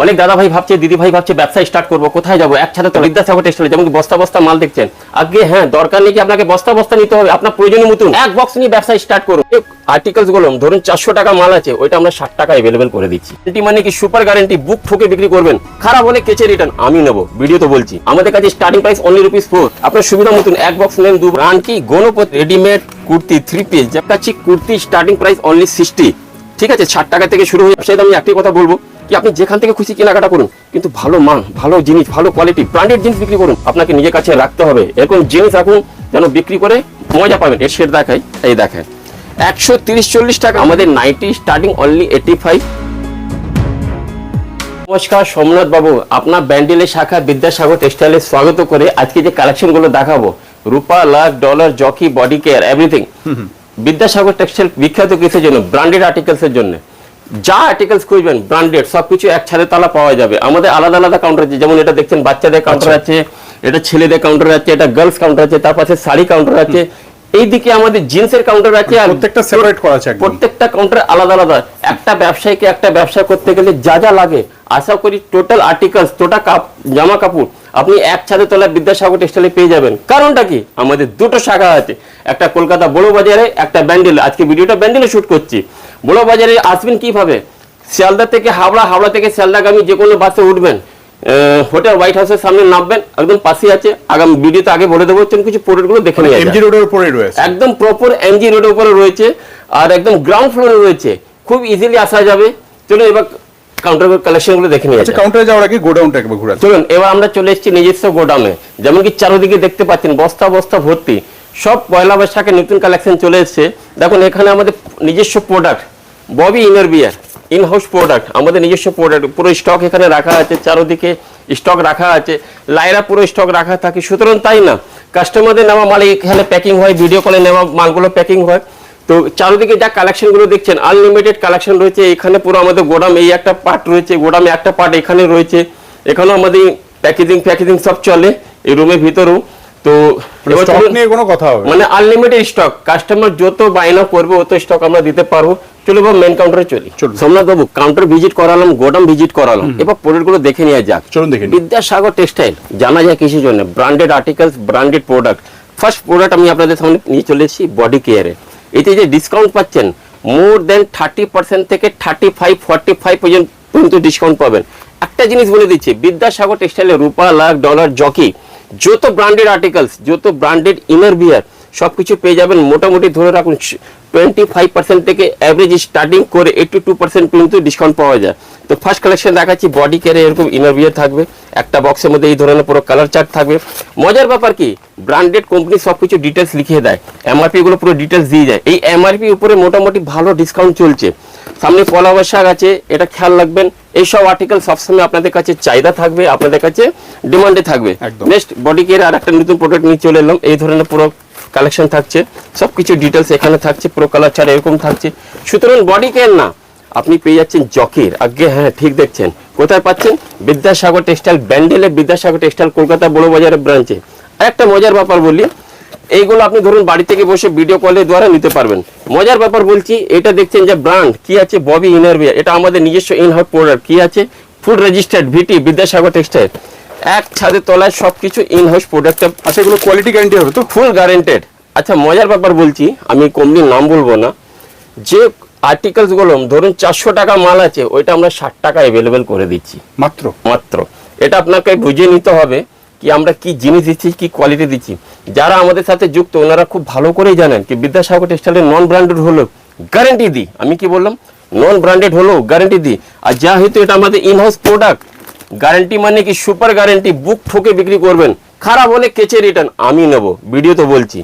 অনেক দাদা ভাই ভাবছে, দিদি ভাই ভাবছে ব্যবসা স্টার্ট করবো, কোথায় যাবো, একসাথে তো বিদ্যাসাগর টেক্সটাইল, যেমন বস্তা বস্তা মাল দেখছেন। আগে হ্যাঁ, দরকার নেই কি আপনাকে বস্তা বস্তা নিতে হবে, আপনার প্রয়োজনীয় মতন এক বক্স নিয়ে ব্যবসা স্টার্ট করুন। আর্টিকেলস গুলো ধরুন 400 টাকা মাল আছে, ওইটা আমরা 60 টাকা অ্যাভেলেবেল করে দিচ্ছি। এটি মানে কি সুপার গ্যারান্টি, বুক ঠকে বিক্রি করবেন, খারাপ হলে কেচে রিটার্ন আমি নেবো, ভিডিও তো বলছি। আমাদের কাছে স্টার্টিং প্রাইস অনলি ₹4। আপনার সুবিধা মতন এক বক্স নেন, দু ব্র্যান্ড কি গণপতি রেডিমেড কুর্তি 3 পিস, যার কাছে কুর্তি স্টার্টিং প্রাইস অনলি 60, ঠিক আছে, 60 টাকা থেকে শুরু হয়ে। সেটা আমি একটাই কথা বলবো কি আপনি যেখান থেকে খুশি কেনাকাটা করুন, কিন্তু ভালো মান, ভালো জিনিস, ভালো কোয়ালিটি, ব্র্যান্ডেড জিনিস বিক্রি করুন। আপনাকে নিজের কাছে রাখতে হবে, এরকম জিনিস রাখুন যেন বিক্রি করে মজা পাবেন। এর শেড দেখাই, এই দেখেন 130-40 টাকা আমাদের নাইটি স্টার্টিং অনলি 85। নমস্কার, সোমনাথ বাবু আপনার ব্যান্ডেলের শাখা বিদ্যাসাগর টেক্সটাইলে স্বাগত করে আজকে যে কালেকশন গুলো দেখাবো, রূপা, লাখ, dollar, jockey, body care, everything. Vidyasagar textile বিখ্যাত কিসের জন্য? ব্র্যান্ডেড আর্টিকেলস এর জন্য। যা আর্টিকেলস খুঁজবেন ব্র্যান্ডেড সবকিছু এক ছাদে তলা পাওয়া যাবে। আমাদের আলাদা আলাদা কাউন্টার আছে, যেমন এটা দেখছেন বাচ্চাদের কাউন্টার আছে, এটা ছেলেদের কাউন্টার আছে, এটা গার্লস কাউন্টার আছে, তার পাশে শাড়ি কাউন্টার আছে, এইদিকে আমাদের জিন্সের কাউন্টার আছে। আর প্রত্যেকটা সেপারেট করা আছে, প্রত্যেকটা কাউন্টার আলাদা আলাদা। একটা ব্যবসায়ীকে একটা ব্যবসা করতে গেলে যা যা লাগে, আশা করি টোটাল আর্টিকেলস, টোটাল জামা কাপড় আপনি এক ছাদের তলায় বিদ্যাসাগর টেক্সটাইলে পেয়ে যাবেন। কারণটা কি? আমাদের দুটো শাখা আছে, একটা কলকাতা বড় বাজারে, একটা ব্যান্ডেল। আজকে ভিডিওটা ব্যান্ডেলে শুট করছি। বড় বাজারে আসবেন কিভাবে? শিয়ালদা থেকে হাওড়া, হাওড়া থেকে শিয়ালদাগামী যে কোনো বাসে উঠবেন, হোটেল হোয়াইট হাউসের সামনে নামবেন, একদম পাশে আছে। আগামী ভিডিওতে আগে বলে দেবো, কিছু প্রোডাক্টগুলো দেখে নিয়ে এমজি রোডের উপরে রয়েছে, একদম প্রপার এমজি রোডের উপরে রয়েছে, আর একদম গ্রাউন্ড ফ্লোরে রয়েছে, খুব ইজিলি আসা যাবে। চলুন এবার কাউন্টার কালেকশনগুলো দেখে নিয়ে আচ্ছা, কাউন্টারে যাওয়ার আগে গোডাউনটা একবার ঘুরে চলুন। এবার আমরা চলে এসেছি নিজস্ব গোডাউনে, যেমন কি চারদিকে দেখতে পাচ্ছেন বস্তা বস্তা ভর্তি, সব পয়লা বৈশাখে নতুন কালেকশন চলে এসেছে। দেখুন এখানে আমাদের নিজস্ব product, Bobby innerwear in house product, আমাদের নিজস্ব প্রোডাক্ট পুরো স্টক এখানে রাখা আছে, চারদিকে স্টক রাখা আছে, লাইরা পুরো স্টক রাখা থাকে। সুতরাং তাই না, কাস্টমারদের নেওয়া মাল এখানে প্যাকিং হয়, ভিডিও কলে নেওয়া মালগুলো প্যাকিং হয়। তো চারদিকে যা কালেকশনগুলো দেখছেন আনলিমিটেড কালেকশন রয়েছে এখানে। পুরো আমাদের গোডাম এই একটা পার্ট রয়েছে, গোডামে একটা পার্ট এখানে রয়েছে, এখানেও আমাদের প্যাকেজিং সব চলে এই রুমের ভিতরেও। তো স্টক নিয়ে কোনো কথা হবে মানে আনলিমিটেড স্টক, কাস্টমার যত বায়না করবে অত স্টক আমরা দিতে পারবো। চলো এবার মেন কাউন্টারে চলি। সোমনাথ বাবু কাউন্টার ভিজিট করালাম, গোডাম ভিজিট করালাম, এবার প্রোডাক্টগুলো দেখে নিয়ে যাক। চলুন দেখে নিই। বিদ্যাসাগর টেক্সটাইল জানা যায় কিসের জন্য? Branded articles, branded product. First product আমি আপনাদের সামনে নিয়ে চলে এসেছি বডি কেয়ারে। এতে যে ডিসকাউন্ট পাচ্ছেন মোর দেন 30% থেকে 35-45 পর্যন্ত ডিসকাউন্ট পাবেন। একটা জিনিস বলে দিচ্ছি, বিদ্যাসাগর টেক্সটাইলে রূপা, লাখ, ডলার, জকি যত ব্র্যান্ডেড আর্টিকেলস, যত ব্র্যান্ডেড ইনার বিয়ার সবকিছু পেয়ে যাবেন। মোটামুটি ধরে রাখুন 25% থেকে অ্যাভারেজ স্টার্টিং করে 82% পর্যন্ত ডিসকাউন্ট পাওয়া যায়। তো ফার্স্ট কালেকশন দেখাচ্ছি বডি কেয়ারে, এরকম ইনার বিয়ার থাকবে, একটা বক্সের মধ্যে এই ধরনের পুরো কালার চার্ট থাকবে। মজার ব্যাপার কি, ব্র্যান্ডেড কোম্পানি সবকিছু ডিটেলস লিখিয়ে দেয়, এমআরপি গুলো পুরো ডিটেলস দিয়ে যায়। এই এমআরপি উপরে মোটামুটি ভালো ডিসকাউন্ট চলছে। সামনে পয়লা বৈশাখ আছে, এটা খেয়াল রাখবেন। এইসব আর্টিকেল সবসময় আপনাদের কাছে চাহিদা থাকবে, আপনাদের কাছে ডিমান্ডে থাকবে। নেক্সট বডি কেয়ার আর একটা নতুন প্রোডাক্ট নিয়ে চলে এলাম। এই ধরনের পুরো কালেকশন থাকছে, সবকিছু ডিটেলস এখানে থাকছে, পুরো কালার চার্ট এরকম থাকছে। সুতরাং বডি কেয়ার না, আপনি পেয়ে যাচ্ছেন জকির। আগে হ্যাঁ ঠিক দেখছেন, কোথায় পাচ্ছেন? বিদ্যাসাগর টেক্সটাইল ব্যান্ডেলে, বিদ্যাসাগর টেক্সটাইল কলকাতা বড় বাজারের ব্রাঞ্চে। একটা মজার ব্যাপার বলি, এইগুলো আপনি ধরুন বাড়ি থেকে বসে ভিডিও কলের দ্বারা নিতে পারবেন। মজার ব্যাপার বলছি, এটা দেখছেন যে ব্র্যান্ড কি আছে, ববি ইনার বিয়ার, এটা আমাদের নিজস্ব ইন হাউস প্রোডাক্ট কি আছে, ফুড রেজিস্টার্ড ভিটি বিদ্যাসাগর টেক্সটাইল, এক ছাদের তলায় সবকিছু ইন হাউস প্রোডাক্ট। আচ্ছা, এগুলো কোয়ালিটি গ্যারান্টি হবে তো? ফুল গ্যারান্টেড। আচ্ছা মজার ব্যাপার বলছি, আমি কোম্পানির নাম বলবো না, যে আর্টিকেলস গুলো ধরুন 400 টাকা মাল আছে, ওইটা আমরা 60 টাকা অ্যাভেলেবেল করে দিচ্ছি মাত্র। এটা আপনাকে বুঝে নিতে হবে কি আমরা কি জিনিস দিচ্ছি, কি কোয়ালিটি দিচ্ছি। যারা আমাদের সাথে যুক্ত ওনারা খুব ভালো করেই জানেন কি বিদ্যাসাগর টেক্সটাইলের নন ব্র্যান্ডেড হলো গ্যারান্টি দিই। আমি কি বললাম? নন ব্র্যান্ডেড হলো গ্যারান্টি দিই। আর যেহেতু এটা আমাদের ইন হাউস প্রোডাক্ট, গ্যারান্টি মানে কি সুপার গ্যারান্টি, বুক ঠকে বিক্রি করবেন, খারাপ হলে কেচে রিটার্ন আমি নেবো, ভিডিও তো বলছি।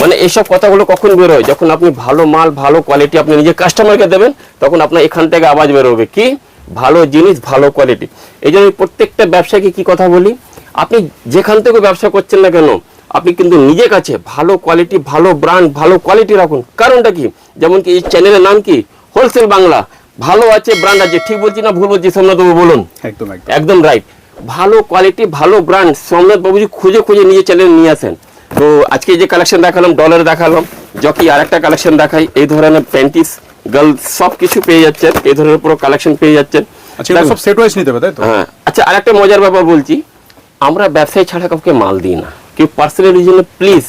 মানে এইসব কথাগুলো কখন বের হয়? যখন আপনি ভালো মাল, ভালো কোয়ালিটি আপনি নিজের কাস্টমারকে দেবেন, তখন আপনার এখান থেকে আওয়াজ বেরোবে কি ভালো জিনিস, ভালো কোয়ালিটি। এই জন্য প্রত্যেকটা ব্যবসাকে কি কথা বলি, আপনি যেখান থেকে ব্যবসা করছেন না কেন, আপনি কিন্তু নিজের কাছে ভালো কোয়ালিটি, ভালো ব্র্যান্ড, ভালো কোয়ালিটি রাখুন। কারণটা কি, যেমন কি এই চ্যানেলের নাম কি হোলসেল বাংলা, ভালো আছে ব্র্যান্ড আছে। ঠিক বলছি না ভুল বলছি সোমনাথ বাবু বলুন? একদম রাইট। ভালো কোয়ালিটি, ভালো ব্র্যান্ড সোমনাথ বাবুজি খুঁজে খুঁজে নিজের চ্যানেল নিয়ে আসেন। তো আজকে যে কালেকশন দেখালাম, ডলার দেখালাম, জকি আর একটা কালেকশন দেখাই, এই ধরনের প্যান্টিস গার্লস সব কিছু পেয়ে যাচ্ছেন, এই ধরনের পুরো কালেকশন পেয়ে যাচ্ছেন। আচ্ছা এগুলো সব সেট ওয়াইজ নিতে হবে তাই তো? হ্যাঁ, আচ্ছা আরেকটা মজার ব্যাপার বলছি, আমরা ব্যবসায়ী ছাড়া কাউকে মাল দিই না, কেউ পার্সোনালি জন্য প্লিজ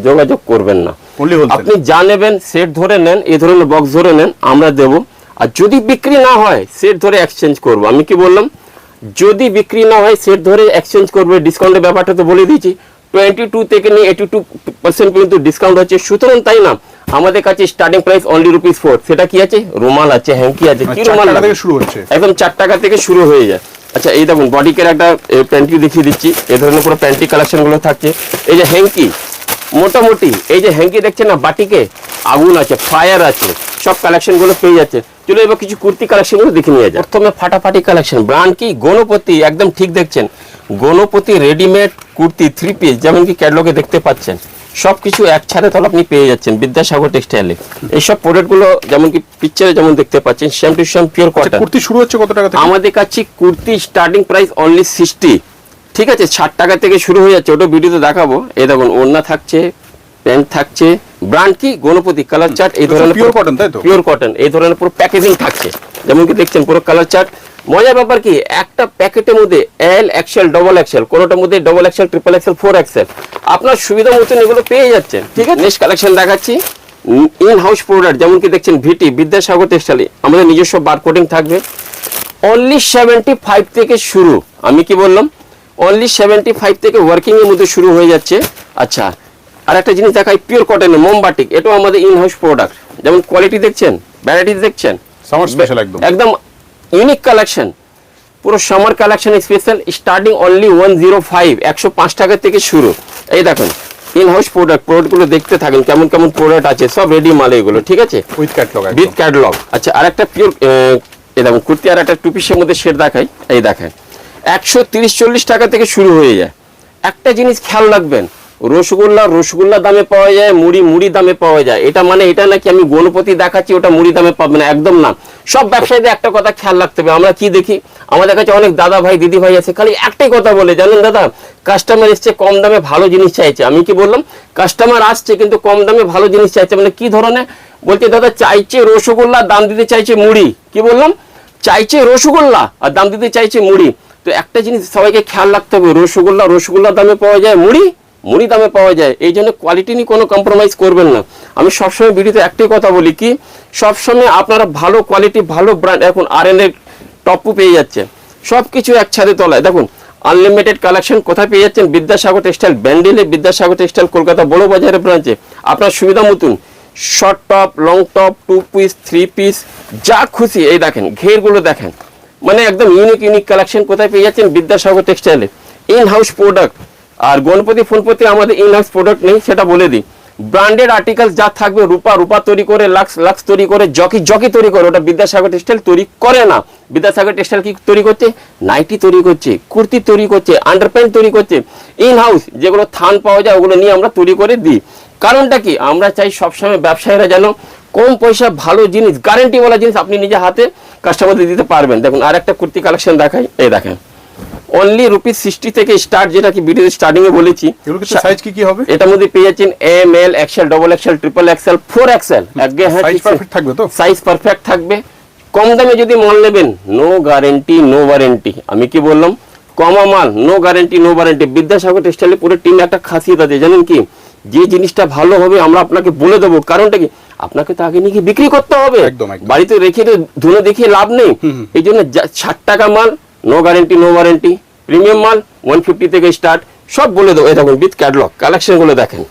যোগাযোগ করবেন না। Only wholesale? আপনি যা নেবেন সেট ধরে নেন, এই ধরনের বক্স ধরে নেন, আমরা দেব। আর যদি বিক্রি না হয় সেট ধরে এক্সচেঞ্জ করব। আমি কি বললাম, যদি বিক্রি না হয় সেট ধরে এক্সচেঞ্জ করবে। ডিসকাউন্টের ব্যাপারটা তো বলে দিয়েছি, 22 থেকে নিয়ে 82% পর্যন্ত ডিসকাউন্ট হচ্ছে। সুতরাং তাই না, আমাদের কাছে স্টার্টিং প্রাইস অনলি ₹4। সেটা কি আছে, রুমাল আছে, হ্যাঙ্কি আছে। কি 4 রুমাল টাকা লাগবে? থেকে শুরু হচ্ছে। একদম 4 টাকা থেকে শুরু হয়ে যায়। আচ্ছা এই দেখুন বডিকের একটা প্যান্টি দেখিয়ে দিচ্ছি, এই ধরনের পুরো প্যান্টি কালেকশন গুলো থাকছে। এই যে হ্যাঙ্কি, মোটামুটি এই যে হ্যাঙ্কি দেখছেন না, বাটিকে আগুন আছে, ফায়ার আছে, সব কালেকশন গুলো পেয়ে যাচ্ছে। চলো এবার কিছু কুর্তি কালেকশন গুলো দেখে নিয়ে যায়। প্রথমে ফাটাফাটি কালেকশন, ব্র্যান্ড কি গণপতি, একদম ঠিক দেখছেন, গণপতি রেডিমেড কুর্তি 3 পিস, যেমন কি ক্যাটালগে দেখতে পাচ্ছেন। সবকিছু এক ছাড়ে তল আপনি পেয়ে যাচ্ছেন বিদ্যাসাগর টেক্সটাইলে। এইসব প্রোডাক্ট গুলো যেমন কি পিকচারে যেমন দেখতে পাচ্ছেন, শ্যাম টু শ্যাম পিওর কটন। কুর্তি শুরু হচ্ছে কত টাকা থেকে? আমাদের কাছে কুর্তি স্টার্টিং প্রাইস অনলি 60, ঠিক আছে, 60 টাকা থেকে শুরু হয়ে যাচ্ছে। ওটা ভিডিওতে দেখাবো। এই দেখুন ওড়না থাকছে, প্যান্ট থাকছে, ব্র্যান্ড কি গণপতি, কালার চার্ট এই ধরনের পিওর কটন তাই তো? পিওর কটন, এই ধরনের পুরো প্যাকেজিং থাকছে, যেমন কি দেখছেন পুরো কালার চার্ট। মজার ব্যাপার কি, একটা প্যাকেটের মধ্যে এল, এক্সেল, ডবল এক্সেল, কোনোটার মধ্যে double XL, triple XL, 4 XL, আপনার সুবিধা মতন এগুলো পেয়ে যাচ্ছেন, ঠিক আছে। নেক্সট কালেকশন দেখাচ্ছি, ইন হাউস প্রোডাক্ট, যেমন কি দেখছেন ভিটি বিদ্যাসাগর টেক্সটাইল, আমাদের নিজস্ব বারকোডিং থাকবে। অনলি 75 থেকে শুরু। আমি কি বললাম, অনলি 75 থেকে ওয়ার্কিং এর মধ্যে শুরু হয়ে যাচ্ছে। আচ্ছা আর একটা জিনিস দেখাই, পিওর কটনের মোমবাটিক, এটাও আমাদের ইন হাউস প্রোডাক্ট। যেমন কোয়ালিটি দেখছেন, ভ্যারাইটি দেখছেন, সামার স্পেশাল একদম একদম ইউনিক কালেকশন, পুরো summer collection special. Starting only 105, 105 টাকা থেকে শুরু। এই দেখুন ইন হাউস প্রোডাক্টগুলো দেখতে থাকেন, কেমন কেমন প্রোডাক্ট আছে, সব রেডি মাল এগুলো, ঠিক আছে, উইথ ক্যাটালগ উইথ ক্যাটালগ। আচ্ছা আর একটা পিওর, এই দেখুন কুর্তি আর একটা টু পিসের মধ্যে শেড দেখাই, এই দেখেন 130-140 টাকা থেকে শুরু হয়ে যায়। একটা জিনিস খেয়াল রাখবেন, রসগোল্লা দামে পাওয়া যায়, মুড়ি দামে পাওয়া যায়। এটা মানে এটা নাকি আমি গণপতি দেখাচ্ছি ওটা মুড়ি দামে পাবে না, একদম না। সব ব্যবসায়ীদের একটা কথা খেয়াল রাখতে হবে। আমরা কি দেখি, আমাদের কাছে অনেক দাদা ভাই দিদি ভাই আছে, খালি একটাই কথা বলে, জানেন দাদা, কাস্টমার এসছে কম দামে ভালো জিনিস চাইছে। আমি কি বললাম, কাস্টমার আসছে কিন্তু কম দামে ভালো জিনিস চাইছে, মানে কি ধরনের বলছে, দাদা চাইছে রসগোল্লা, দাম দিতে চাইছে মুড়ি। কি বললাম, চাইছে রসগোল্লা আর দাম দিতে চাইছে মুড়ি। তো একটা জিনিস সবাইকে খেয়াল রাখতে হবে, রসগোল্লা দামে পাওয়া যায়, মুড়ি দামে পাওয়া যায়। এই জন্য কোয়ালিটি নিয়ে কোনো কম্প্রোমাইজ করবেন না। আমি সবসময় ভিডিওতে একটাই কথা বলি, কি সবসময় আপনারা ভালো কোয়ালিটি, ভালো ব্র্যান্ড, এখন RN এর টপও পেয়ে যাচ্ছে, সব কিছু একসাথে তলায়। দেখুন আনলিমিটেড কালেকশন কোথায় পেয়ে যাচ্ছেন, বিদ্যাসাগর টেক্সটাইল ব্যান্ডেলে, বিদ্যাসাগর টেক্সটাইল কলকাতা বড় বাজারের ব্রাঞ্চে। আপনার সুবিধা মতন short top, long top, 2 piece, 3 piece, যা খুশি। এই দেখেন ঘেরগুলো দেখেন, মানে একদম ইউনিক কালেকশন কোথায় পেয়ে যাচ্ছেন, বিদ্যাসাগর টেক্সটাইলে। In house product. আর গণপতি ফোনপতি আমাদের ইন হাউস প্রোডাক্ট নেই, সেটা বলে দিই। ব্র্যান্ডেড আর্টিকেলস যা থাকবে, রূপা তৈরি করে, লাক্স তৈরি করে, জকি তৈরি করে, ওটা বিদ্যাসাগর টেক্সটাইল তৈরি করে না। বিদ্যাসাগর টেক্সটাইল কি তৈরি করছে, নাইটি তৈরি করছে, কুর্তি তৈরি করছে, আন্ডারপ্যান্ট তৈরি করছে। ইন হাউস যেগুলো থান পাওয়া যায় ওগুলো নিয়ে আমরা তৈরি করে দিই। কারণটা কি, আমরা চাই সবসময় ব্যবসায়ীরা যেন কম পয়সা ভালো জিনিস, গ্যারান্টি বলা জিনিস আপনি নিজে হাতে কাস্টমারদের দিতে পারবেন। দেখুন আর একটা কুর্তি কালেকশন দেখাই, এই দেখেন অনলি ₹60 থেকে স্টার্ট, যেটা কি ভিডিও স্টার্টিং এ বলেছি। এগুলো কি সাইজ কি হবে? এটার মধ্যে পেয়ে যাচ্ছেন M, L, XL, double XL, triple XL, 4 XL. Size perfect থাকবে তো? সাইজ পারফেক্ট থাকবে। কম দামে যদি মাল নেবেন, নো গ্যারান্টি নো ওয়ারেন্টি। আমি কি বললাম, কমা মাল, no guarantee no warranty. Vidyasagar টেক্সটাইলের পুরো টিমে একটা খাসিয়ত আছে, জানেন কি, যে জিনিসটা ভালো হবে আমরা আপনাকে বলে দেবো। কারণটা কি, আপনাকে তো আগে নিয়ে বিক্রি করতে হবে, বাড়িতে রেখে তো ধুনে দেখিয়ে লাভ নেই। এই জন্য 60 টাকা মাল, no guarantee no warranty. Premium মাল 150 থেকে স্টার্ট, সব বলে দেবো। এই দেখুন উইথ ক্যাটালগ কালেকশনগুলো দেখেন,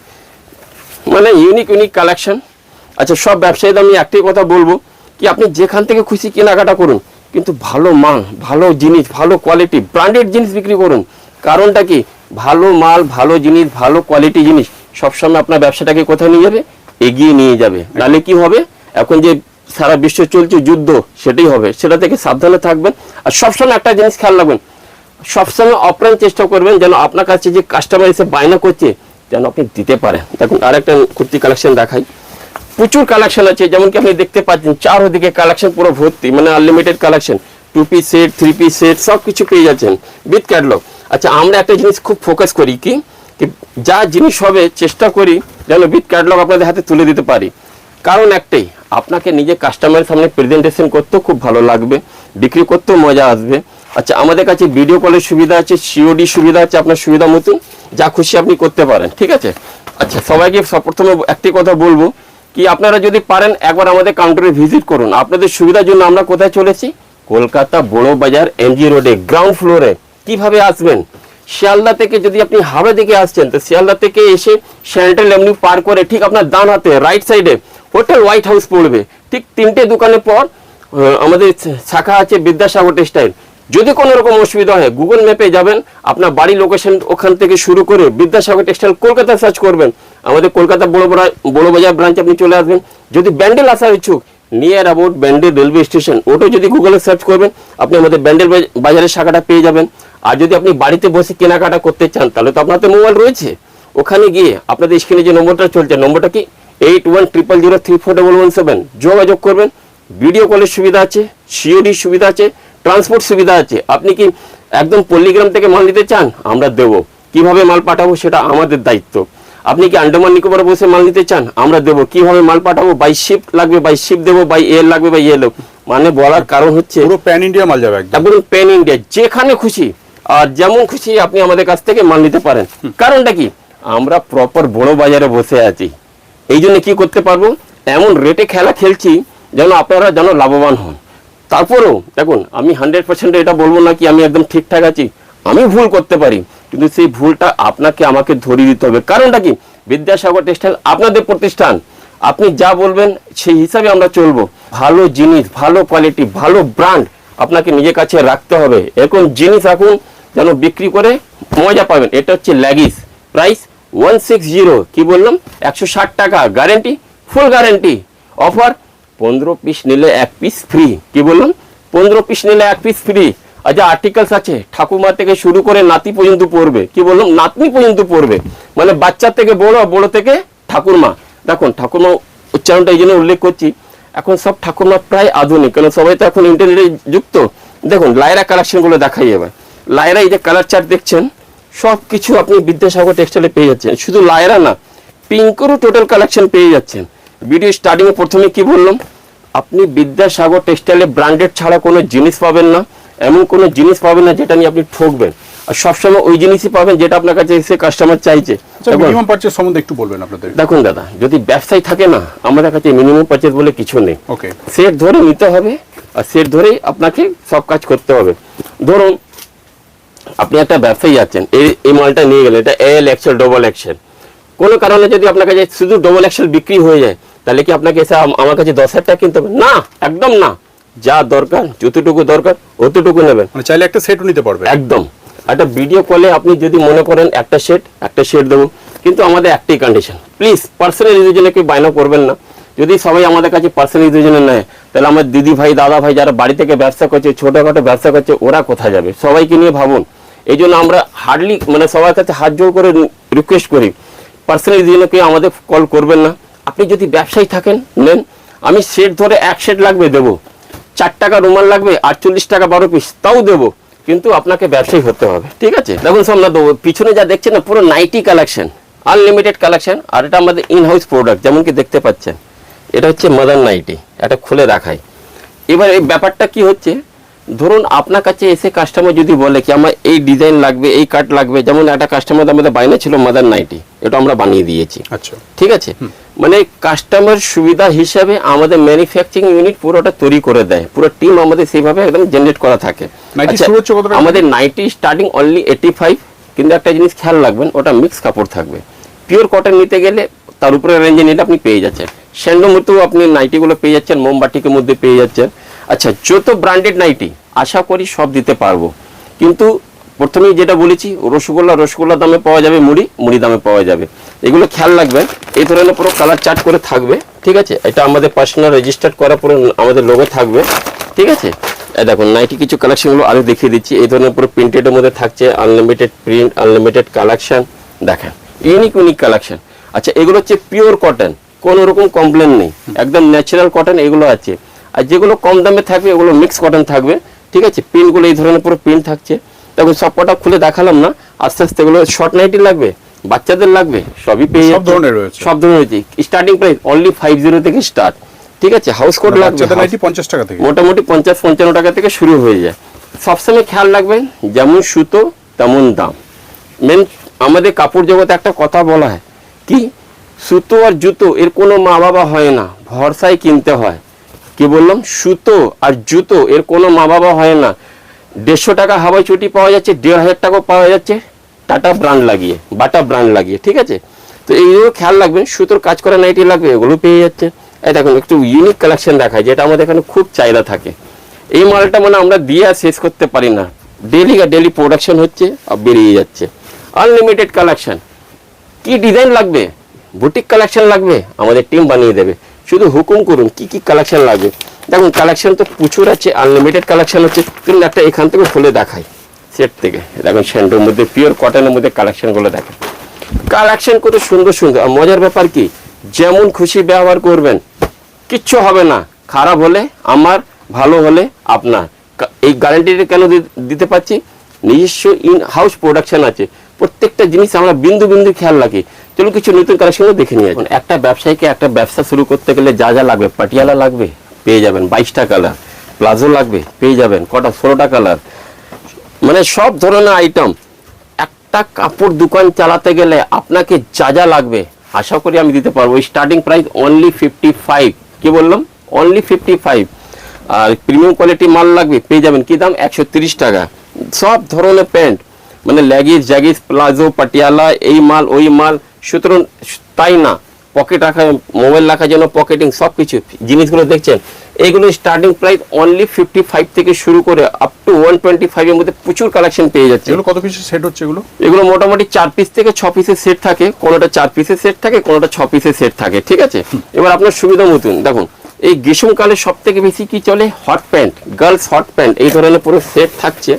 মানে ইউনিক কালেকশন। আচ্ছা সব ব্যবসায়ীদের আমি একটাই কথা বলবো, কি আপনি যেখান থেকে খুশি কেনাকাটা করুন, কিন্তু ভালো মাল, ভালো জিনিস, ভালো কোয়ালিটি, ব্র্যান্ডেড জিনিস বিক্রি করুন। কারণটা কি, ভালো মাল, ভালো জিনিস, ভালো কোয়ালিটি জিনিস সবসময় আপনার ব্যবসাটাকে কোথায় নিয়ে যাবে, এগিয়ে নিয়ে যাবে। নাহলে কি হবে, এখন যে সারা বিশ্ব চলছে যুদ্ধ, সেটাই হবে। সেটা থেকে সাবধানে থাকবেন। আর সবসময় একটা জিনিস খেয়াল রাখবেন, সবসময় অপ্রাণ চেষ্টা করবেন যেন আপনার কাছে যে কাস্টমার এসে বায়না করছে যেন আপনি দিতে পারেন। দেখুন আর একটা কুর্তি কালেকশন দেখাই, প্রচুর কালেকশন আছে, যেমন কি আপনি দেখতে পাচ্ছেন চারদিকে কালেকশন পুরো ভর্তি, মানে unlimited collection, 2 piece set, 3 piece set, সব কিছু পেয়ে যাচ্ছেন উইথ ক্যাটালগ। আচ্ছা আমরা একটা জিনিস খুব ফোকাস করি, কি যা জিনিস হবে চেষ্টা করি যেন উইথ ক্যাটালগ আপনাদের হাতে তুলে দিতে পারি। কারণ একটাই, আপনাকে নিজে কাস্টমারের সামনে প্রেজেন্টেশন করতেও খুব ভালো লাগবে, বিক্রি করতেও মজা আসবে। আচ্ছা, আমাদের কাছে ভিডিও কলের সুবিধা আছে, সিওডি সুবিধা আছে, আপনার সুবিধা মতন যা খুশি আপনি করতে পারেন, ঠিক আছে। আচ্ছা, সবাইকে প্রথমে একটি কথা বলবো কি, আপনারা যদি পারেন একবার আমাদের কাউন্টারে ভিজিট করুন। আপনাদের সুবিধার জন্য আমরা কোথায় চলেছি, কলকাতা বড় বাজার এমজি রোডে গ্রাউন্ড ফ্লোরে। কিভাবে আসবেন, শিয়ালদা থেকে যদি আপনি হাওড়া দিকে আসছেন, তো শিয়ালদা থেকে এসে সেন্ট্রাল এভিনিউ পার করে ঠিক আপনার ডান হাতে রাইট সাইডে হোটেল হোয়াইট হাউস পড়বে। ঠিক 3টে দোকানের পর আমাদের শাখা আছে বিদ্যাসাগর টেক্সটাইল। যদি কোনো রকম অসুবিধা হয় গুগল ম্যাপে যাবেন, আপনার বাড়ি লোকেশন ওখান থেকে শুরু করে বিদ্যাসাগর টেক্সটাইল কলকাতা সার্চ করবেন, আমাদের কলকাতা বড় বাজার ব্রাঞ্চ আপনি চলে আসবেন। যদি ব্যান্ডেল আসার ইচ্ছুক, near about Bandel railway station, ওটা যদি গুগলে সার্চ করবেন আপনি আমাদের ব্যান্ডেল বাজারের শাখাটা পেয়ে যাবেন। আর যদি আপনি বাড়িতে বসে কেনাকাটা করতে চান, তাহলে তো আপনার তো মোবাইল রয়েছে, ওখানে গিয়ে আপনাদের স্ক্রিনে যে নম্বরটা চলছে, নম্বরটা কি 8100034117, যোগাযোগ করবেন। ভিডিও কলের সুবিধা আছে, সিওডি সুবিধা আছে, ট্রান্সপোর্ট সুবিধা আছে। আপনি কি একদম পল্লীগ্রাম থেকে মাল নিতে চান, আমরা দেবো। কিভাবে মাল পাঠাবো সেটা আমাদের দায়িত্ব। আপনি কি আন্ডামান নিকোবরে বসে মাল নিতে চান, আমরা দেবো। কিভাবে মাল পাঠাবো, বাই শিপ লাগবে বাই শিপ দেবো, বাই এয়ার লাগবে বাই এয়ার দেবো। মানে বলার কারণ হচ্ছে পুরো প্যান ইন্ডিয়া মাল যাবে একদম প্যান ইন্ডিয়া, যেখানে খুশি আর যেমন খুশি আপনি আমাদের কাছ থেকে মাল নিতে পারেন। কারণটা কি, আমরা প্রপার বড় বাজারে বসে আছি, এই জন্য কি করতে পারবো, এমন রেটে খেলা খেলছি যেন আপনারা যেন লাভবান হন। তারপরেও দেখুন, আমি 100% এটা বলবো না কি আমি একদম ঠিকঠাক আছি, আমি ভুল করতে পারি, কিন্তু সেই ভুলটা আপনাকে আমাকে ধরিয়ে দিতে হবে। কারণটা কি, বিদ্যাসাগর টেক্সটাইল আপনাদের প্রতিষ্ঠান, আপনি যা বলবেন সেই হিসাবে আমরা চলবো। ভালো জিনিস, ভালো কোয়ালিটি, ভালো ব্র্যান্ড আপনাকে নিজের কাছে রাখতে হবে। এখন জিনিস রাখুন যেন বিক্রি করে মজা পাবেন। এটা হচ্ছে ল্যাগিস, প্রাইস 160, কি বললাম 160 টাকা, গ্যারেন্টি ফুল গ্যারেন্টি। অফার 15 পিস নিলে 1 পিস ফ্রি, কি বললাম 15 পিস নিলে 1 পিস ফ্রি। আচ্ছা, আর্টিকেলস আছে ঠাকুমা থেকে শুরু করে নাতি পর্যন্ত পড়বে, কি বললাম নাতনি পর্যন্ত পড়বে, মানে বাচ্চা থেকে বড়, বড় থেকে ঠাকুরমা। দেখুন ঠাকুরমা উচ্চারণটা এই জন্য উল্লেখ করছি, এখন সব ঠাকুরমা প্রায় আধুনিক, কারণ সবাই তো এখন ইন্টারনেটে যুক্ত। দেখুন লায়রা কালেকশনগুলো দেখাই এবার। লায়রা এই যে কালার চার্ট দেখছেন, সব কিছু আপনি বিদ্যাসাগর টেক্সটাইলে পেয়ে যাচ্ছেন। শুধু লায়রা না, পিঙ্কেরও টোটাল কালেকশন পেয়ে যাচ্ছেন। ভিডিও স্টার্টিংয়ে প্রথমে কি বললাম, আপনি বিদ্যাসাগর টেক্সটাইলে ব্র্যান্ডেড ছাড়া কোনো জিনিস পাবেন না, এমন কোনো জিনিস পাবেন না যেটা নিয়ে আপনি ঠকবেন। আর সবসময় ওই জিনিসই পাবেন যেটা আপনার কাছে এসে কাস্টমার চাইছে। মিনিমাম পারচেজ সম্বন্ধে একটু বলবেন আপনাদের। দেখুন দাদা, যদি ব্যবসায় থাকে না, আমাদের কাছে মিনিমাম পারচেজ বলে কিছু নেই। ওকে, সেট ধরে নিতে হবে, আর সেট ধরেই আপনাকে সব কাজ করতে হবে। ধরুন আপনি একটা ব্যবসায়ী যাচ্ছেন, এই মালটা নিয়ে গেলেন, এটা এল এক্সেল ডবল এক্সেল, কোনো কারণে যদি আপনার কাছে শুধু ডবল এক্সেল বিক্রি হয়ে যায়, তাহলে কি আপনাকে এসে আমার কাছে 10,000 টাকা কিনতে হবে? না, একদম না। যা দরকার, যতটুকু দরকার অতটুকু নেবেন। মানে চাইলে একটা সেটও নিতে পারবে একদম। একটা ভিডিও কলে আপনি যদি মনে করেন একটা সেট দেবো, কিন্তু আমাদের একটাই কন্ডিশন, প্লিজ পার্সোনাল ইউজের কেউ বায়না করবেন না। যদি সবাই আমাদের কাছে পার্সোনাল ইউজের নেয়, তাহলে আমার দিদি ভাই, দাদা ভাই যারা বাড়ি থেকে ব্যবসা করছে, ছোটখাটো ব্যবসা করছে, ওরা কোথায় যাবে? সবাইকে নিয়ে ভাবুন। এই জন্য আমরা হার্ডলি মানে সবার কাছে হাত জোড় করে রিকোয়েস্ট করি, পার্সোনাল ইউজের কেউ আমাদের কল করবেন না। আপনি যদি ব্যবসায়ী থাকেন নেন, আমি সেট ধরে 1 সেট লাগবে দেবো, 4 টাকা রুমাল লাগবে 48 টাকা 12 পিস, তাও দেবো, কিন্তু আপনাকে ব্যবসায়ী হতে হবে, ঠিক আছে। দেখুন সামনে দেবো, পিছনে যা দেখছেন না, পুরো নাইটি কালেকশন, আনলিমিটেড কালেকশন। আর এটা আমাদের ইন হাউস প্রোডাক্ট, যেমন কি দেখতে পাচ্ছেন, এটা হচ্ছে মাদার নাইটি। এটা খুলে রাখাই। এবার এই ব্যাপারটা কি হচ্ছে, ধরুন আপনার কাছে এসে কাস্টমার যদি বলে কি আমার এই ডিজাইন লাগবে, এই কাট লাগবে, যেমন একটা কাস্টমার আমাদের বাইরে ছিল মাদার নাইটি, এটা আমরা বানিয়ে দিয়েছি। আচ্ছা, ঠিক আছে। মানে কাস্টমার সুবিধা হিসাবে আমাদের ম্যানুফ্যাকচারিং ইউনিট পুরোটা তৈরি করে দেয়, পুরো টিম আমাদের সেইভাবে একদম জেনারেট করা থাকে। আমাদের নাইটি স্টার্টিং অনলি 85, কিন্তু একটা জিনিস খেয়াল রাখবেন, ওটা মিক্স কাপড় থাকবে। পিওর কটন নিতে গেলে তার উপরে রেঞ্জে নিতে আপনি পেয়ে যাচ্ছেন, স্যান্ডোর মধ্যেও আপনি নাইটিগুলো পেয়ে যাচ্ছেন, মোমবাটিকের মধ্যে পেয়ে যাচ্ছেন। আচ্ছা, যত ব্র্যান্ডেড নাইটি আশা করি সব দিতে পারবো, কিন্তু প্রথমেই যেটা বলেছি, রসগোল্লা দামে পাওয়া যাবে, মুড়ি দামে পাওয়া যাবে, এগুলো খেয়াল রাখবেন। এই ধরনের পুরো কালার চার্ট করে থাকবে, ঠিক আছে। এটা আমাদের পার্সোনাল রেজিস্টার্ড করা পুরো আমাদের লোগো থাকবে, ঠিক আছে। দেখুন নাইটি কিছু কালেকশনগুলো আরও দেখিয়ে দিচ্ছি। এই ধরনের পুরো প্রিন্টেডের মধ্যে থাকছে, আনলিমিটেড প্রিন্ট, আনলিমিটেড কালেকশন, দেখেন ইউনিক কালেকশন। আচ্ছা, এগুলো হচ্ছে পিওর কটন, কোনো রকম কমপ্লেন নেই, একদম ন্যাচারাল কটন এগুলো আছে। আর যেগুলো কম দামে থাকবে ওগুলো মিক্স কটন থাকবে, ঠিক আছে। প্রিন্টগুলো এই ধরনের পুরো প্রিন্ট থাকছে। দেখুন সব কটা খুলে দেখালাম না, আস্তে আস্তে এগুলো শর্ট নাইটি লাগবে, বাচ্চাদের লাগবে সবই পেয়ে সব যাচ্ছে ধরনের রয়েছে। সব ধরনের রয়েছে স্টার্টিং প্রাইস অনলি 50 থেকে স্টার্ট ঠিক আছে হাউস কোট লাগবে বাচ্চাদের নাইটি 50 টাকা থেকে। মোটামুটি 50-55 টাকা থেকে শুরু হয়ে যায় সবসময় খেয়াল রাখবেন যেমন সুতো তেমন দাম মেন আমাদের কাপড় জগতে একটা কথা বলা হয় কি সুতো আর জুতো এর কোনো মা বাবা হয় না ভরসায় কিনতে হয় কি বললাম সুতো আর জুতো এর কোনো মা বাবা হয় না 150 টাকা হাওয়াই চটি পাওয়া যাচ্ছে 1500 টাকাও পাওয়া যাচ্ছে টাটা ব্র্যান্ড লাগিয়ে বাটা ব্র্যান্ড লাগিয়ে ঠিক আছে তো এইগুলো খেয়াল রাখবেন সুতোর কাজ করা নাইটি লাগবে এগুলো পেয়ে যাচ্ছে এই দেখুন একটু ইউনিক কালেকশন দেখায় যেটা আমাদের এখানে খুব চাহিদা থাকে এই মালটা মানে আমরা দিয়ে আর শেষ করতে পারি না ডেলি প্রোডাকশন হচ্ছে আর বেরিয়ে যাচ্ছে আনলিমিটেড কালেকশন কি ডিজাইন লাগবে বুটিক কালেকশন লাগবে আমাদের টিম বানিয়ে দেবে শুধু হুকুম করুন কি কি কালেকশন লাগবে দেখুন কালেকশন তো প্রচুর আছে আনলিমিটেড কালেকশন হচ্ছে কিন্তু একটা এখান থেকে খুলে দেখাই সেট থেকে দেখুন স্যান্ডোর মধ্যে পিওর কটনের মধ্যে কালেকশনগুলো দেখেন কালেকশন কত সুন্দর সুন্দর আর মজার ব্যাপার কি যেমন খুশি ব্যবহার করবেন কিচ্ছু হবে না খারাপ হলে আমার ভালো হলে আপনার এই গ্যারান্টিটা কেন দিতে পারছি নিজস্ব ইন হাউস প্রোডাকশন আছে প্রত্যেকটা জিনিস আমরা বিন্দু বিন্দু খেয়াল রাখি চলো কিছু নতুন কালেকশনও দেখে নিয়ে আসুন একটা ব্যবসায়ীকে একটা ব্যবসা শুরু করতে গেলে যা যা লাগবে পাটিয়ালা লাগবে পেয়ে যাবেন 22টা কালার প্লাজো লাগবে পেয়ে যাবেন কটা 16টা কালার মানে সব ধরনের আইটেম একটা কাপড় দোকান চালাতে গেলে আপনাকে যা যা লাগবে আশা করি আমি দিতে পারবো স্টার্টিং প্রাইস অনলি 55 কি বললাম অনলি 55 আর প্রিমিয়াম কোয়ালিটি মাল লাগবে পেয়ে যাবেন কি দাম 130 টাকা সব ধরনের প্যান্ট মানে লেগিস জ্যাগিস প্লাজো পাটিয়ালা এই মাল ওই মাল সুতরাং তাই না পকেট রাখা মোবাইল রাখার জন্য পকেটিং সব কিছু জিনিসগুলো দেখছেন এইগুলো স্টার্টিং প্রাইস অনলি 55 থেকে শুরু করে আপ টু 125 এর মধ্যে প্রচুর কালেকশন পেয়ে যাচ্ছে এগুলো কত পিসের সেট হচ্ছে এগুলো এগুলো মোটামুটি 4 পিস থেকে 6 পিসের সেট থাকে কোনোটা 4 পিসের সেট থাকে কোনোটা 6 পিসের সেট থাকে ঠিক আছে এবার আপনার সুবিধা মতন দেখুন এই গ্রীষ্মকালে সব থেকে বেশি কি চলে hot pant girls hot pant এই ধরনের পুরো সেট থাকছে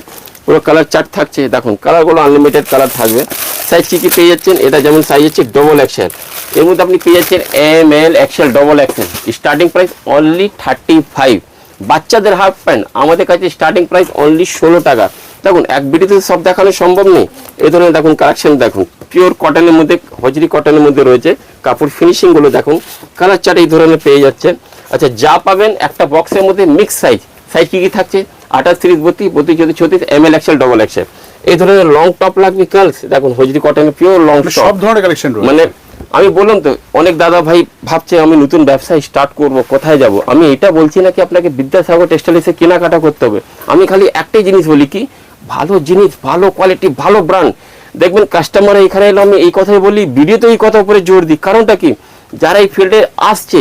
পুরো কালার চার্ট থাকছে দেখুন কালারগুলো আনলিমিটেড কালার থাকবে সাইজ কি পেয়ে যাচ্ছেন এটা যেমন সাইজ হচ্ছে ডবল এক্সেল এর মধ্যে আপনি পেয়ে যাচ্ছেন M L XL double XL starting price only 35 বাচ্চাদের হাফ প্যান্ট আমাদের কাছে স্টার্টিং প্রাইস অনলি 16 টাকা দেখুন এক ভিডিওতে সব দেখানো সম্ভব নেই এই ধরনের দেখুন কালেকশন দেখুন পিওর কটনের মধ্যে হজরি কটনের মধ্যে রয়েছে কাপড় ফিনিশিং গুলো দেখুন কালার চার্ট এই ধরনের পেয়ে যাচ্ছেন আচ্ছা যা পাবেন একটা বক্সের মধ্যে মিক্স সাইজ কি থাকছে 28 30 32 32 34 M L XL double XL এই ধরনের লং টপ লাগবে গার্লস দেখুন হজরি কটনের পিওর লং টপ সব ধরনের কালেকশন রয়েছে মানে আমি বললাম তো অনেক দাদা ভাই ভাবছে আমি নতুন ব্যবসা স্টার্ট করব কোথায় যাব আমি এটা বলছি না কি আপনাকে বিদ্যাসাগর টেক্সটাইলসে কেনাকাটা করতে হবে আমি খালি একটাই জিনিস বলি কি ভালো জিনিস ভালো কোয়ালিটি ভালো ব্র্যান্ড দেখবেন কাস্টমার এখানে এলো আমি এই কথাই বলি ভিডিওতে এই কথা উপরে জোর দিই কারণটা কি যারা এই ফিল্ডে আসছে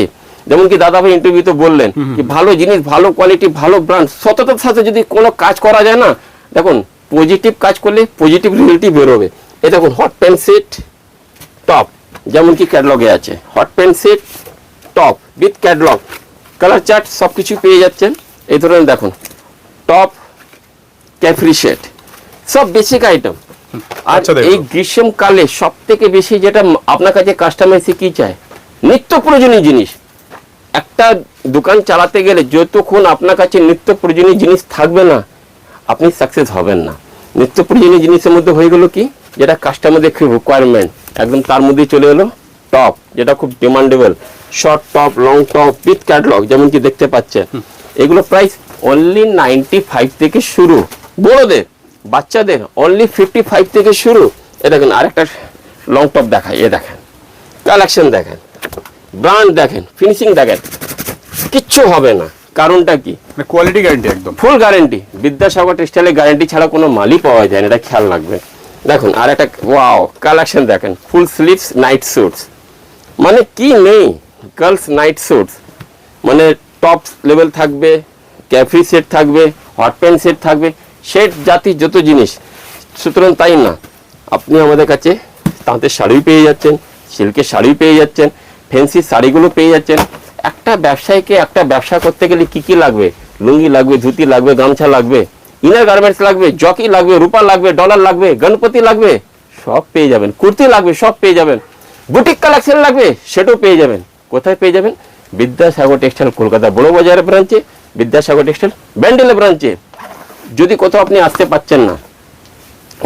যেমন কি দাদা ভাই ইন্টারভিউতে বললেন কি ভালো জিনিস ভালো কোয়ালিটি ভালো ব্র্যান্ড সততার সাথে যদি কোনো কাজ করা যায় না দেখুন পজিটিভ কাজ করলে পজিটিভ রিজাল্টই বেরোবে এই দেখুন হট প্যান্ট সেট টপ যেমন কি ক্যাটালগে আছে hot pant set top with catalogue colour chart সব কিছু পেয়ে যাচ্ছেন এই ধরনের দেখুন টপ ক্যাফরি সেট সব বেসিক আইটেম আর এই গ্রীষ্মকালে সব থেকে বেশি যেটা আপনার কাছে কাস্টমার এসে কি চায় নিত্য প্রয়োজনীয় জিনিস একটা দোকান চালাতে গেলে যতক্ষণ আপনার কাছে নিত্য প্রয়োজনীয় জিনিস থাকবে না আপনি সাকসেস হবেন না নিত্য প্রয়োজনীয় জিনিসের মধ্যে হয়ে গেল কি যেটা কাস্টমারদের খুব রিকোয়ারমেন্ট একদম তার মধ্যে চলে এলো টপ যেটা খুব demandable short top long top with catalogue যেমন কি দেখতে পাচ্ছেন এগুলো প্রাইস অনলি 95 থেকে শুরু বড়দের বাচ্চাদের অনলি 55 থেকে শুরু এ দেখেন আরেকটা লং টপ দেখায় এ দেখেন কালেকশন দেখেন ব্র্যান্ড দেখেন ফিনিশিং দেখেন কিচ্ছু হবে না কারণটা কি কোয়ালিটি গ্যারান্টি একদম ফুল গ্যারান্টি বিদ্যাসাগর টেক্সটাইলের গ্যারান্টি ছাড়া কোনো মালই পাওয়া যায় না এটা খেয়াল রাখবেন দেখুন আর একটা ওয়াও কালেকশন দেখেন ফুল স্লিভস নাইট স্যুটস মানে কি নেই গার্লস নাইট স্যুটস মানে টপ লেভেল থাকবে ক্যাফরি সেট থাকবে হট প্যান্ট সেট থাকবে সেট জাতি যত জিনিস সুতরাং তাই না আপনি আমাদের কাছে তাঁতের শাড়ি পেয়ে যাচ্ছেন সিল্কের শাড়ি পেয়ে যাচ্ছেন ফ্যান্সি শাড়িগুলো পেয়ে যাচ্ছেন একটা ব্যবসায়ীকে একটা ব্যবসা করতে গেলে কি কি লাগবে লুঙ্গি লাগবে ধুতি লাগবে গামছা লাগবে ইনার গার্মেন্টস লাগবে জকি লাগবে রূপা লাগবে ডলার লাগবে গণপতি লাগবে সব পেয়ে যাবেন কুর্তি লাগবে সব পেয়ে যাবেন বুটিক কালেকশন লাগবে সেটাও পেয়ে যাবেন কোথায় পেয়ে যাবেন বিদ্যাসাগর টেক্সটাইল কলকাতা বড় বাজারের ব্রাঞ্চে বিদ্যাসাগর টেক্সটাইল ব্যান্ডেলের ব্রাঞ্চে যদি কোথাও আপনি আসতে পারছেন না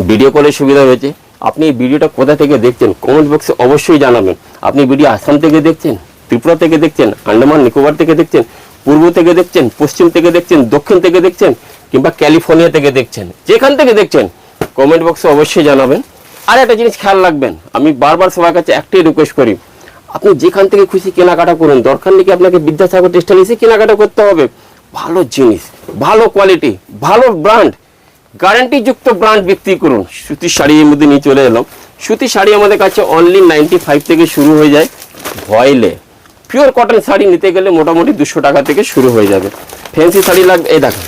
ভিডিও কলের সুবিধা রয়েছে আপনি এই ভিডিওটা কোথা থেকে দেখছেন কমেন্ট বক্সে অবশ্যই জানাবেন। আপনি ভিডিও আসাম থেকে দেখছেন, ত্রিপুরা থেকে দেখছেন, আন্দামান নিকোবর থেকে দেখছেন, পূর্ব থেকে দেখছেন, পশ্চিম থেকে দেখছেন, দক্ষিণ থেকে দেখছেন, কিংবা ক্যালিফোর্নিয়া থেকে দেখছেন, যেখান থেকে দেখছেন কমেন্ট বক্সে অবশ্যই জানাবেন। আর একটা জিনিস খেয়াল রাখবেন, আমি বারবার সবার কাছে একটাই রিকোয়েস্ট করি, আপনি যেখান থেকে খুশি কেনাকাটা করুন, দরকার নেই কি আপনাকে বিদ্যাসাগর টেক্সটাইল এসে কেনাকাটা করতে হবে। ভালো জিনিস, ভালো কোয়ালিটি, ভালো ব্র্যান্ড, গ্যারান্টিযুক্ত ব্র্যান্ড বিক্রি করুন। সুতির শাড়ির মধ্যে নিয়ে চলে এলাম। সুতির শাড়ি আমাদের কাছে অনলি 95 থেকে শুরু হয়ে যায়। ভয়েলে পিওর কটন শাড়ি নিতে গেলে মোটামুটি 200 টাকা থেকে শুরু হয়ে যাবে। ফ্যান্সি শাড়ি লাগবে, এই দেখেন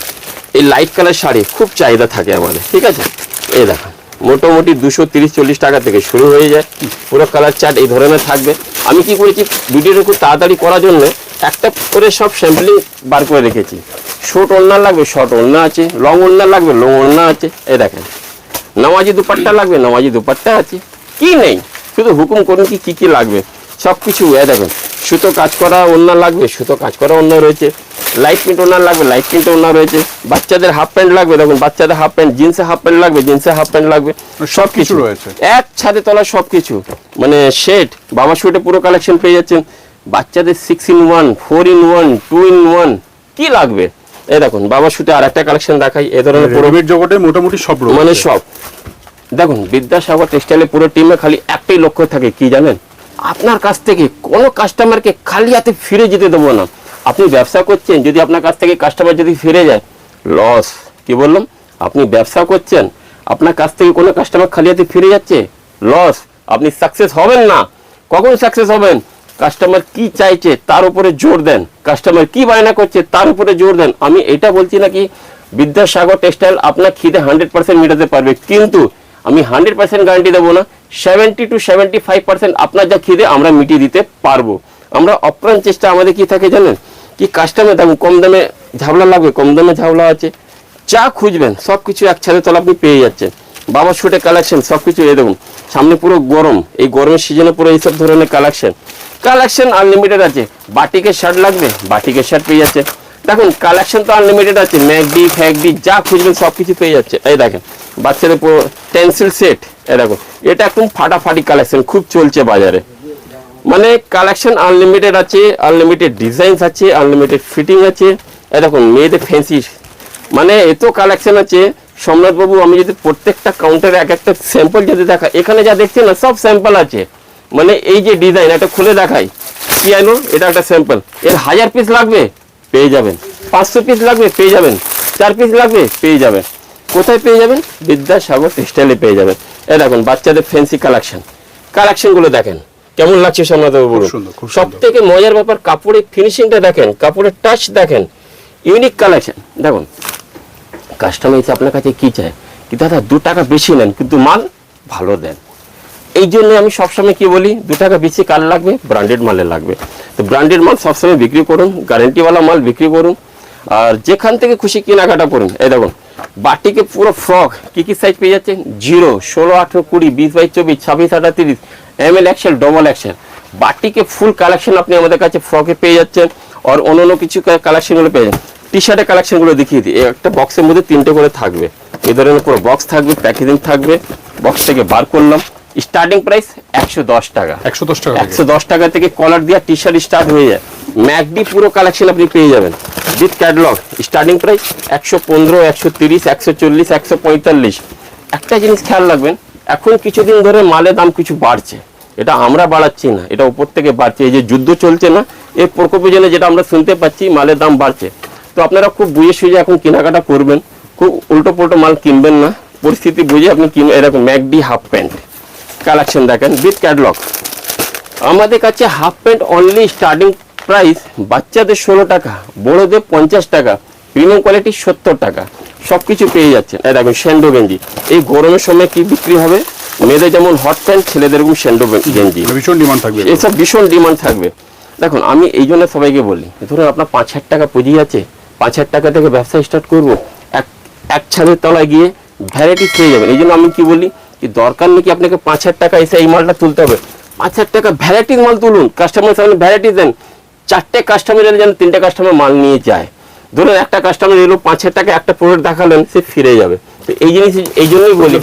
এই লাইট কালার শাড়ি খুব চাহিদা থাকে আমাদের, ঠিক আছে। এই দেখেন মোটামুটি 230-40 টাকা থেকে শুরু হয়ে যায়। পুরো কালার চার্ট এই ধরনের থাকবে। আমি কি করেছি, ভিডিওটা খুব তাড়াতাড়ি করার জন্য একটা করে সব স্যাম্পলিং বার করে রেখেছি। শর্ট ওড়না লাগবে, শর্ট ওড়না আছে, লং ওড়না লাগবে, লং ওড়না আছে। এই দেখেন নামাজি দুপাট্টা লাগবে, নামাজি দুপাট্টা আছে। কি নেই, শুধু হুকুম করুন কি কি লাগবে, সব কিছু। এ দেখেন সুতো কাজ করা ওড়না লাগবে, সুতো কাজ করা ওড়না রয়েছে। লাইট প্রিন্ট ওড়না লাগবে, লাইট প্রিন্ট ওড়না রয়েছে। বাচ্চাদের হাফ প্যান্ট লাগবে, দেখুন বাচ্চাদের হাফ প্যান্ট, জিন্সে হাফ প্যান্ট লাগবে, জিন্সে হাফ প্যান্ট লাগবে, সব কিছু রয়েছে এক ছাদে তলা। সব কিছু মানে সেট, বাবা শুটে পুরো কালেকশন পেয়ে যাচ্ছেন। বাচ্চাদের 6-in-1, 4-in-1, 2-in-1 কি লাগবে। এই দেখুন বাবা শুটে আর একটা কালেকশন দেখাই। এই ধরনের পুরো রেডিমেড জগতে মোটামুটি সব রয়েছে, মানে সব। দেখুন বিদ্যাসাগর টেক্সটাইলের পুরো টিমে খালি একটাই লক্ষ্য থাকে, কি জানেন, আপনার কাছ থেকে কোনো কাস্টমারকে খালি হাতে ফিরে যেতে দেবো না। আপনি ব্যবসা করছেন, যদি আপনার কাছ থেকে কাস্টমার যদি ফিরে যায়, লস। কি বললাম, আপনি ব্যবসা করছেন, আপনার কাছ থেকে কোনো কাস্টমার খালি হাতে ফিরে যাচ্ছে, লস। আপনি সাকসেস হবেন না। কখন সাকসেস হবেন, কাস্টমার কি চাইছে তার উপরে জোর দেন, কাস্টমার কি বায়না করছে তার উপরে জোর দেন। আমি এটা বলছি না কি বিদ্যাসাগর টেক্সটাইল আপনার খিদে 100% মেটাতে পারবে, কিন্তু আমি 100% গ্যারান্টি দেবো না। 70-75% আপনার যা খিদে আমরা মিটিয়ে দিতে পারবো। আমরা অপ্রাণ চেষ্টা, আমাদের কি থাকে জানেন, কি কাস্টমার দেখুন কম দামে ঝাবলা লাগবে, কম দামে ঝাবলা আছে, যা খুঁজবেন সব কিছু এক ছাদে তলা আপনি পেয়ে যাচ্ছেন। বাবা শুটে কালেকশন সব কিছু। এই দেখুন সামনে পুরো গরম, এই গরমের সিজনে পুরো এইসব ধরনের কালেকশন আনলিমিটেড আছে। বাটিকের শার্ট লাগবে, বাটিকের শার্ট পেয়ে যাচ্ছে। দেখুন কালেকশন তো আনলিমিটেড আছে, ম্যাকডি ফ্যাকডি যা খুঁজবেন সব কিছু পেয়ে যাচ্ছে। এই দেখেন বাচ্চাদের পুরো টেন্সিল সেট, এই দেখুন এটা একদম ফাটাফাটি কালেকশন, খুব চলছে বাজারে। মানে কালেকশন আনলিমিটেড আছে, আনলিমিটেড ডিজাইন আছে, আনলিমিটেড ফিটিং আছে। এই দেখুন মেয়েদের ফ্যান্সি, মানে এত কালেকশন আছে সোমনাথ বাবু। আমি যদি প্রত্যেকটা কাউন্টারে এক একটা স্যাম্পল যদি দেখা, এখানে যা দেখছেন না সব স্যাম্পল আছে। মানে এই যে ডিজাইন, এটা খুলে দেখাই কি আইলো, এটা একটা স্যাম্পল। এর 1000 পিস লাগবে পেয়ে যাবেন, 500 পিস লাগবে পেয়ে যাবেন, 4 পিস লাগবে পেয়ে যাবেন। কোথায় পেয়ে যাবেন, বিদ্যাসাগর টেক্সটাইলে পেয়ে যাবেন। এই দেখুন বাচ্চাদের ফ্যান্সি কালেকশনগুলো দেখেন কেমন লাগছে সোমনাথ বাবু বলুন। সব থেকে মজার ব্যাপার কাপড়ের ফিনিশিংটা দেখেন, কাপড়ের টাচ দেখেন, ইউনিক কালেকশন। দেখুন কাস্টমার এসে আপনার কাছে কি চায়, কি দাদা 2 টাকা বেশি নেন কিন্তু মাল ভালো দেন। এই জন্য আমি সবসময় কি বলি, 2 টাকা বেশি কার লাগবে, ব্র্যান্ডেড মালের লাগবে। তো ব্র্যান্ডেড মাল সবসময় বিক্রি করুন, গ্যারেন্টিওয়ালা মাল বিক্রি করুন, আর যেখান থেকে খুশি কেনাকাটা করুন। এই দেখুন বাটিকে পুরো ফ্রক কি কি সাইজ পেয়ে যাচ্ছেন, 0, 16, 18, 20, 20 by 24, 26, 38, ML XL, double XL। বাটিকে ফুল কালেকশন আপনি আমাদের কাছে ফ্রকে পেয়ে যাচ্ছেন। আর অন্য কিছু কালেকশনগুলো পেয়ে যাচ্ছেন। টি শার্টের কালেকশনগুলো দেখিয়ে দিই। একটা বক্সের মধ্যে 3টে করে থাকবে, এই ধরনের পুরো বক্স থাকবে, প্যাকেজিং থাকবে। বক্স থেকে বার করলাম, স্টার্টিং প্রাইস 110 টাকা। 110 টাকা থেকে কলার দিয়া টি শার্ট স্টার্ট হয়ে যায়। ম্যাকডি পুরো কালেকশন আপনি পেয়ে যাবেন উইথ ক্যাটালগ। Starting price 115, 130, 140, 145। একটা জিনিস খেয়াল রাখবেন, এখন কিছুদিন ধরে মালের দাম কিছু বাড়ছে, এটা আমরা বাড়াচ্ছি না, এটা উপর থেকে বাড়ছে। এই যে যুদ্ধ চলছে না, এর প্রকোপের জন্য যেটা আমরা শুনতে পাচ্ছি মালের দাম বাড়ছে। তো আপনারা খুব বুঝে সুঝে এখন কেনাকাটা করবেন, খুব উল্টো পুল্টো মাল কিনবেন না, পরিস্থিতি বুঝে আপনি কিনবেন। এরকম ম্যাকডি হাফ প্যান্ট কালেকশন দেখেন উইথ ক্যাটালগ। আমাদের কাছে half pant only starting price বাচ্চাদের 16 টাকা, বড়দের 50 টাকা, প্রিমিয়াম কোয়ালিটি 70 টাকা, সব কিছু পেয়ে যাচ্ছেন। এই দেখুন স্যান্ডো গেঞ্জি, এই গরমের সময় কি বিক্রি হবে, মেয়েদের যেমন হট প্যান্ট, ছেলেদের এরকম স্যান্ডো গেঞ্জি, ভীষণ ডিমান্ড থাকবে, এসব ভীষণ ডিমান্ড থাকবে। দেখুন আমি এই জন্য সবাইকে বলি, ধরুন আপনার 5,000 টাকা পুঁজি আছে, 5,000 টাকা থেকে ব্যবসা স্টার্ট করবো, এক ছাদের তলায় গিয়ে ভ্যারাইটি পেয়ে যাবেন। এই জন্য আমি কি বলি, কি দরকার নেই কি আপনাকে 5,000 টাকা এসে এই মালটা তুলতে হবে, 5,000 টাকা ভ্যারাইটির মাল তুলুন, কাস্টমার সামনে ভ্যারাইটি দেন। 4টে কাস্টমার এলে যেন 3টে কাস্টমার মাল নিয়ে যায়। ধরুন একটা কাস্টমার এলো 5,000 টাকা একটা প্রোডাক্ট দেখালেন, সে ফিরে যাবে। তো এই জিনিস এই জন্যই বলি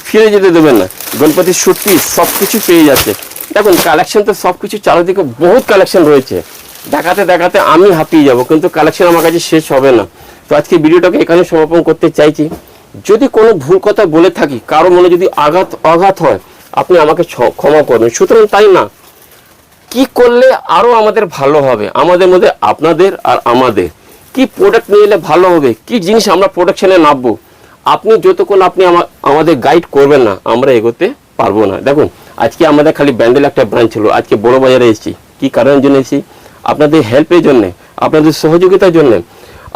ফিরে যেতে দেবেন না। গণপতির শুট পিস সব কিছু পেয়ে যাচ্ছে। দেখুন কালেকশন তো সব কিছু চারিদিকে বহুত কালেকশন রয়েছে, দেখাতে দেখাতে আমি হাঁপিয়ে যাব, কিন্তু কালেকশন আমার কাছে শেষ হবে না। তো আজকে ভিডিওটাকে এখানে সমাপন করতে চাইছি। যদি কোনো ভুল কথা বলে থাকি, কারো মনে যদি আঘাত হয়, আপনি আমাকে ক্ষমা করবেন। সুতরাং তাই না, কি করলে আরো আমাদের ভালো হবে, আমাদের মধ্যে আপনাদের আর আমাদের কি প্রোডাক্ট নিয়ে এলে ভালো হবে, কি জিনিস আমরা প্রোডাকশনে নামবো, আপনি যতক্ষণ আপনি আমাদের গাইড করবেন না, আমরা এগোতে পারবো না। দেখুন আজকে আমাদের খালি ব্যান্ডেল একটা ব্রাঞ্চ ছিল, আজকে বড় বাজারে এসেছি। কি কারণের জন্য এসেছি? আপনাদের হেল্পের জন্য, আপনাদের সহযোগিতার জন্য।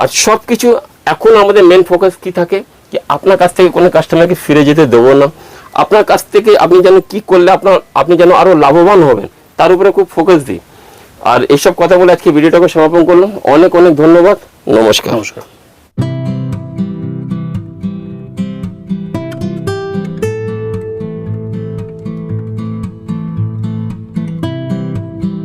আর সব কিছু এখন আমাদের মেন ফোকাস কি থাকে, কি আপনার কাছ থেকে কোনো কাস্টমারকে ফিরে যেতে দেবো না। আপনার কাছ থেকে আপনি যেন কি করলে আপনি যেন আরো লাভবান হবেন, তার উপরে খুব ফোকাস দিই। আর এইসব কথা বলে আজকে ভিডিওটাকে সমাপন করলাম। অনেক অনেক ধন্যবাদ। নমস্কার। নমস্কার।